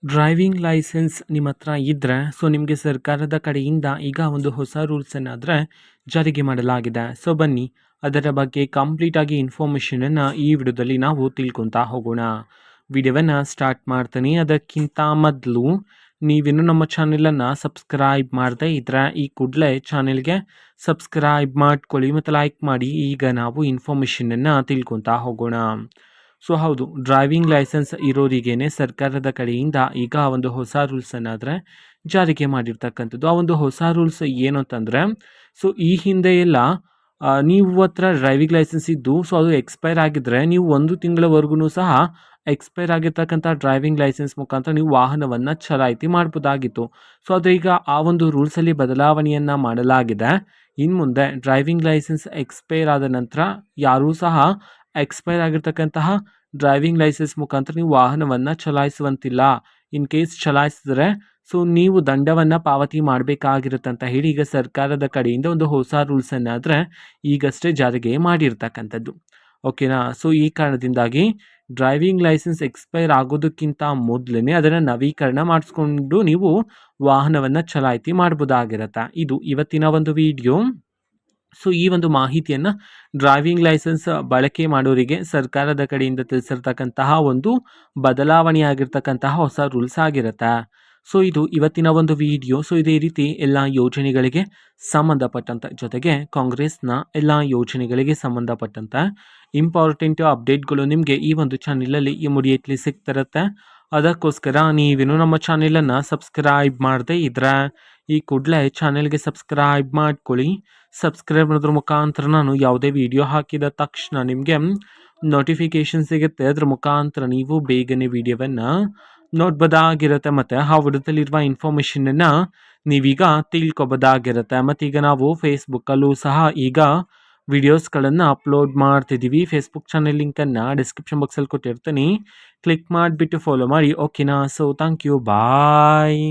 Driving licence ನಿಮ್ಮ ಹತ್ರ ಇದ್ದರೆ ನಿಮಗೆ ಸರ್ಕಾರದ ಕಡೆಯಿಂದ ಈಗ ಒಂದು ಹೊಸ ರೂಲ್ಸನ್ನಾದರೆ ಜಾರಿಗೆ ಮಾಡಲಾಗಿದೆ. ಬನ್ನಿ ಅದರ ಬಗ್ಗೆ ಕಂಪ್ಲೀಟಾಗಿ ಇನ್ಫಾರ್ಮೇಷನನ್ನು ಈ ವಿಡಿಯೋದಲ್ಲಿ ನಾವು ತಿಳ್ಕೊತಾ ಹೋಗೋಣ. ವಿಡಿಯೋವನ್ನು ಸ್ಟಾರ್ಟ್ ಮಾಡ್ತೀನಿ. ಅದಕ್ಕಿಂತ ಮೊದಲು ನೀವಿನ್ನೂ ನಮ್ಮ ಚಾನೆಲನ್ನು ಸಬ್ಸ್ಕ್ರೈಬ್ ಮಾಡದೇ ಇದ್ದರೆ ಈ ಕೂಡಲೇ ಚಾನೆಲ್ಗೆ ಸಬ್ಸ್ಕ್ರೈಬ್ ಮಾಡ್ಕೊಳ್ಳಿ ಮತ್ತು ಲೈಕ್ ಮಾಡಿ. ಈಗ ನಾವು ಇನ್ಫಾರ್ಮೇಷನನ್ನು ತಿಳ್ಕೊತಾ ಹೋಗೋಣ. ಹೌದು, ಡ್ರೈವಿಂಗ್ ಲೈಸೆನ್ಸ್ ಇರೋರಿಗೇನೆ ಸರ್ಕಾರದ ಕಡೆಯಿಂದ ಈಗ ಒಂದು ಹೊಸ ರೂಲ್ಸ್ ಅನ್ನಾದರೆ ಜಾರಿಗೆ ಮಾಡಿರ್ತಕ್ಕಂಥದ್ದು. ಆ ಒಂದು ಹೊಸ ರೂಲ್ಸ್ ಏನು ಅಂತಂದರೆ, ಈ ಹಿಂದೆ ಎಲ್ಲ ನೀವು ಹತ್ರ ಡ್ರೈವಿಂಗ್ ಲೈಸೆನ್ಸ್ ಇದ್ದು ಅದು ಎಕ್ಸ್ಪೈರ್ ಆಗಿದ್ದರೆ ನೀವು 1 ತಿಂಗಳವರೆಗೂ ಸಹ ಎಕ್ಸ್ಪೈರ್ ಆಗಿರ್ತಕ್ಕಂಥ ಡ್ರೈವಿಂಗ್ ಲೈಸೆನ್ಸ್ ಮುಖಾಂತರ ನೀವು ವಾಹನವನ್ನು ಚಲಾಯಿಸಿ ಮಾಡ್ಬೋದಾಗಿತ್ತು. ಆದರೆ ಈಗ ಆ ಒಂದು ರೂಲ್ಸಲ್ಲಿ ಬದಲಾವಣೆಯನ್ನು ಮಾಡಲಾಗಿದೆ. ಇನ್ನು ಮುಂದೆ ಡ್ರೈವಿಂಗ್ ಲೈಸೆನ್ಸ್ ಎಕ್ಸ್ಪೈರ್ ಆದ ನಂತರ ಯಾರೂ ಸಹ ಎಕ್ಸ್ಪೈರ್ ಆಗಿರ್ತಕ್ಕಂತಹ ಡ್ರೈವಿಂಗ್ ಲೈಸೆನ್ಸ್ ಮುಖಾಂತರ ನೀವು ವಾಹನವನ್ನು ಚಲಾಯಿಸುವಂತಿಲ್ಲ. ಇನ್ ಕೇಸ್ ಚಲಾಯಿಸಿದ್ರೆ ನೀವು ದಂಡವನ್ನು ಪಾವತಿ ಮಾಡಬೇಕಾಗಿರುತ್ತೆ ಅಂತ ಹೇಳಿ ಈಗ ಸರ್ಕಾರದ ಕಡೆಯಿಂದ ಒಂದು ಹೊಸ ರೂಲ್ಸನ್ನಾದರೆ ಈಗಷ್ಟೇ ಜಾರಿಗೆ ಮಾಡಿರ್ತಕ್ಕಂಥದ್ದು. ಓಕೆನಾ. ಈ ಕಾರಣದಿಂದಾಗಿ ಡ್ರೈವಿಂಗ್ ಲೈಸೆನ್ಸ್ ಎಕ್ಸ್ಪೈರ್ ಆಗೋದಕ್ಕಿಂತ ಮೊದಲೇ ಅದನ್ನು ನವೀಕರಣ ಮಾಡಿಸ್ಕೊಂಡು ನೀವು ವಾಹನವನ್ನು ಚಲಾಯಿಸಿ ಮಾಡ್ಬೋದಾಗಿರುತ್ತೆ. ಇದು ಇವತ್ತಿನ ಒಂದು ವಿಡಿಯೋ. ಈ ಒಂದು ಮಾಹಿತಿಯನ್ನು ಡ್ರೈವಿಂಗ್ ಲೈಸೆನ್ಸ್ ಬಳಕೆ ಮಾಡೋರಿಗೆ ಸರ್ಕಾರದ ಕಡೆಯಿಂದ ತಿಳಿಸಿರ್ತಕ್ಕಂತಹ ಒಂದು ಬದಲಾವಣೆಯಾಗಿರ್ತಕ್ಕಂತಹ ಹೊಸ ರೂಲ್ಸ್ ಆಗಿರುತ್ತೆ. ಇದು ಇವತ್ತಿನ ಒಂದು ವಿಡಿಯೋ. ಇದೇ ರೀತಿ ಎಲ್ಲ ಯೋಜನೆಗಳಿಗೆ ಸಂಬಂಧಪಟ್ಟಂತೆ, ಜೊತೆಗೆ ಕಾಂಗ್ರೆಸ್ನ ಎಲ್ಲ ಯೋಜನೆಗಳಿಗೆ ಸಂಬಂಧಪಟ್ಟಂತೆ ಇಂಪಾರ್ಟೆಂಟ್ ಅಪ್ಡೇಟ್ಗಳು ನಿಮಗೆ ಈ ಒಂದು ಚಾನೆಲಲ್ಲಿ ಇಮಿಡಿಯೇಟ್ಲಿ ಸಿಗ್ತಿರುತ್ತೆ. ಅದಕ್ಕೋಸ್ಕರ ನೀವೇನು ನಮ್ಮ ಚಾನೆಲನ್ನು ಸಬ್ಸ್ಕ್ರೈಬ್ ಮಾಡದೇ ಇದ್ರೆ ಈ ಕೂಡಲೇ ಚಾನೆಲ್ಗೆ ಸಬ್ಸ್ಕ್ರೈಬ್ ಮಾಡ್ಕೊಳ್ಳಿ. ಸಬ್ಸ್ಕ್ರೈಬ್ ಮಾಡೋದ್ರ ಮುಖಾಂತರ ನಾನು ಯಾವುದೇ ವಿಡಿಯೋ ಹಾಕಿದ ತಕ್ಷಣ ನಿಮಗೆ ನೋಟಿಫಿಕೇಶನ್ ಸಿಗುತ್ತೆ. ಅದ್ರ ಮುಖಾಂತರ ನೀವು ಬೇಗನೆ ವಿಡಿಯೋವನ್ನು ನೋಡ್ಬೋದಾಗಿರುತ್ತೆ ಮತ್ತು ಆ ವಿಡಿಯೋದಲ್ಲಿರುವ ಇನ್ಫಾರ್ಮೇಷನನ್ನು ನೀವೀಗ ತಿಳ್ಕೊಬೋದಾಗಿರುತ್ತೆ. ಮತ್ತು ಈಗ ನಾವು ಫೇಸ್ಬುಕ್ಕಲ್ಲೂ ಸಹ ಈಗ ವಿಡಿಯೋಸ್ಗಳನ್ನು ಅಪ್ಲೋಡ್ ಮಾಡ್ತಿದ್ದೀವಿ. ಫೇಸ್ಬುಕ್ ಚಾನೆಲ್ ಲಿಂಕನ್ನು ಡಿಸ್ಕ್ರಿಪ್ಷನ್ ಬಾಕ್ಸಲ್ಲಿ ಕೊಟ್ಟಿರ್ತೀನಿ. ಕ್ಲಿಕ್ ಮಾಡಿಬಿಟ್ಟು ಫಾಲೋ ಮಾಡಿ. ಓಕೆನಾ. Thank you. ಬಾಯ್.